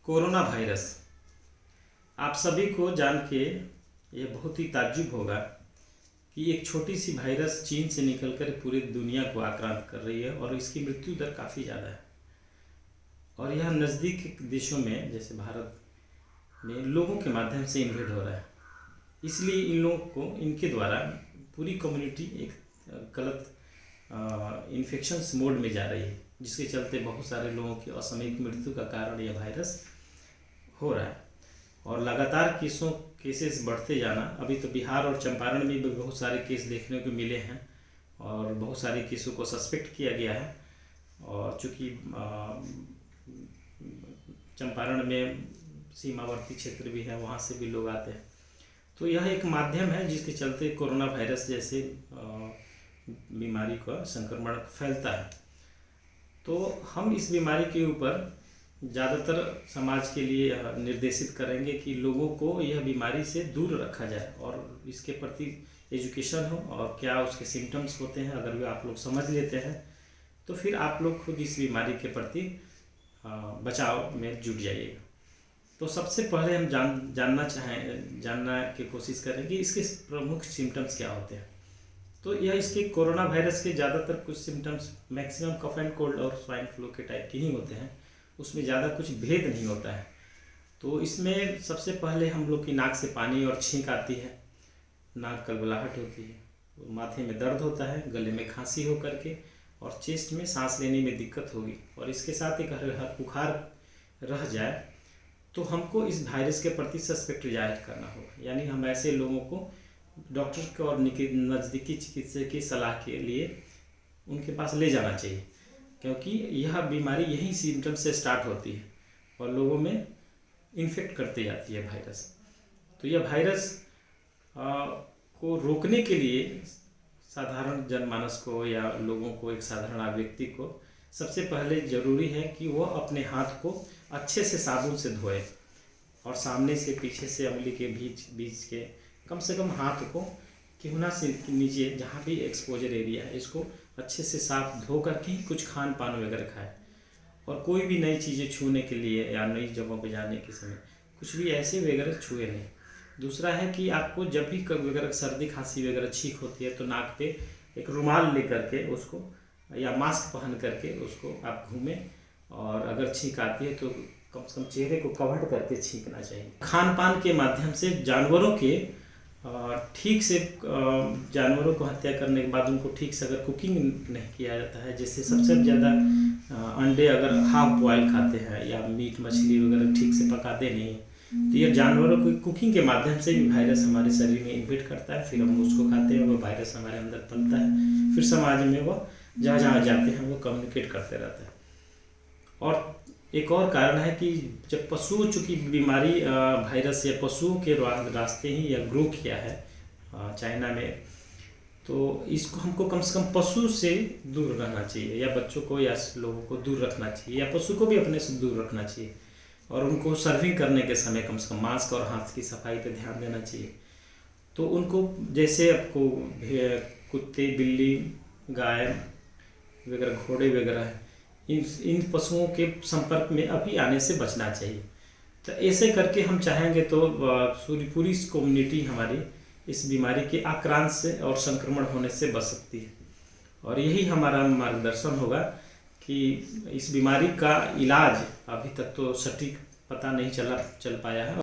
Corona virus, आप सभी को जान के यह बहुत ही ताज्जुब होगा कि एक छोटी सी वायरस चीन से निकलकर पूरी दुनिया को आक्रांत कर रही है और इसकी मृत्यु दर काफ़ी ज़्यादा है। और यह नज़दीक के देशों में जैसे भारत में लोगों के माध्यम से इन्वेड हो रहा है। इसलिए इन लोगों को इनके द्वारा पूरी कम्युनिटी एक गलत इन्फेक्शंस मोड में जा रही है, जिसके चलते बहुत सारे लोगों की असामयिक मृत्यु का कारण यह वायरस हो रहा है। और लगातार केसेस बढ़ते जाना, अभी तो बिहार और चंपारण में भी बहुत सारे केस देखने को मिले हैं और बहुत सारे केसों को सस्पेक्ट किया गया है। और चूँकि चंपारण में सीमावर्ती क्षेत्र भी है, वहाँ से भी लोग आते हैं, तो यह एक माध्यम है जिसके चलते कोरोना वायरस जैसे बीमारी का संक्रमण फैलता है। तो हम इस बीमारी के ऊपर ज़्यादातर समाज के लिए निर्देशित करेंगे कि लोगों को यह बीमारी से दूर रखा जाए और इसके प्रति एजुकेशन हो और क्या उसके सिम्टम्स होते हैं, अगर वे आप लोग समझ लेते हैं तो फिर आप लोग खुद इस बीमारी के प्रति बचाव में जुट जाइएगा। तो सबसे पहले हम जानना की कोशिश करें कि इसके प्रमुख सिम्टम्स क्या होते हैं। तो यह इसके कोरोना वायरस के ज़्यादातर कुछ symptoms maximum cough and cold और स्वाइन फ्लू के टाइप के ही होते हैं, उसमें ज़्यादा कुछ भेद नहीं होता है। तो इसमें सबसे पहले हम लोग की नाक से पानी और छींक आती है, नाक कलबलाहट होती है, माथे में दर्द होता है, गले में खांसी हो करके और चेस्ट में सांस लेने में दिक्कत होगी और इसके साथ एक बुखार रह जाए तो हमको इस वायरस के प्रति सस्पेक्ट जाहिर करना होगा। यानी हम ऐसे लोगों को डॉक्टर को और नज़दीकी चिकित्सक की सलाह के लिए उनके पास ले जाना चाहिए, क्योंकि यह बीमारी यही सिम्टम से स्टार्ट होती है और लोगों में इन्फेक्ट करते जाती है वायरस। तो यह वायरस को रोकने के लिए साधारण जनमानस को या लोगों को, एक साधारण व्यक्ति को सबसे पहले ज़रूरी है कि वो अपने हाथ को अच्छे से साबुन से धोए और सामने से पीछे से उंगली के बीच के कम से कम हाथ को किहुना से नीचे जहाँ भी एक्सपोजर एरिया है इसको अच्छे से साफ धो करके ही कुछ खान पान वगैरह खाए। और कोई भी नई चीज़ें छूने के लिए या नई जगहों पर जाने के समय कुछ भी ऐसे वगैरह छुए नहीं। दूसरा है कि आपको जब भी वगैरह सर्दी खांसी वगैरह छींक होती है तो नाक पे एक रुमाल ले करके उसको या मास्क पहन करके उसको आप घूमें, और अगर छींक आती है तो कम से कम चेहरे को कवर करके छींकना चाहिए। खान पान के माध्यम से जानवरों के ठीक से जानवरों को हत्या करने के बाद उनको ठीक से अगर कुकिंग नहीं किया जाता है, जैसे सबसे ज़्यादा अंडे अगर हाफ बॉयल खाते हैं या मीट मछली वगैरह ठीक से पकाते नहीं हैं, तो ये जानवरों की कुकिंग के माध्यम से भी वायरस हमारे शरीर में इन्वेड करता है। फिर हम उसको खाते हैं, वो वायरस हमारे अंदर पनता है, फिर समाज में वो जहाँ जहाँ जाते हैं वो कम्युनिकेट करते रहते हैं। और एक और कारण है कि जब पशु, चूँकि बीमारी वायरस या पशुओं के रास्ते ही या ग्रो किया है चाइना में, तो इसको हमको कम से कम पशु से दूर रहना चाहिए, या बच्चों को या लोगों को दूर रखना चाहिए, या पशु को भी अपने से दूर रखना चाहिए। और उनको सर्विंग करने के समय कम से कम मास्क और हाथ की सफाई पे ध्यान देना चाहिए। तो उनको जैसे आपको कुत्ते, बिल्ली, गाय वगैरह, घोड़े वगैरह इन पशुओं के संपर्क में अभी आने से बचना चाहिए। तो ऐसे करके हम चाहेंगे तो पूरी कम्युनिटी हमारी इस बीमारी के आक्रांत से और संक्रमण होने से बच सकती है। और यही हमारा मार्गदर्शन होगा कि इस बीमारी का इलाज अभी तक तो सटीक पता नहीं चल पाया है।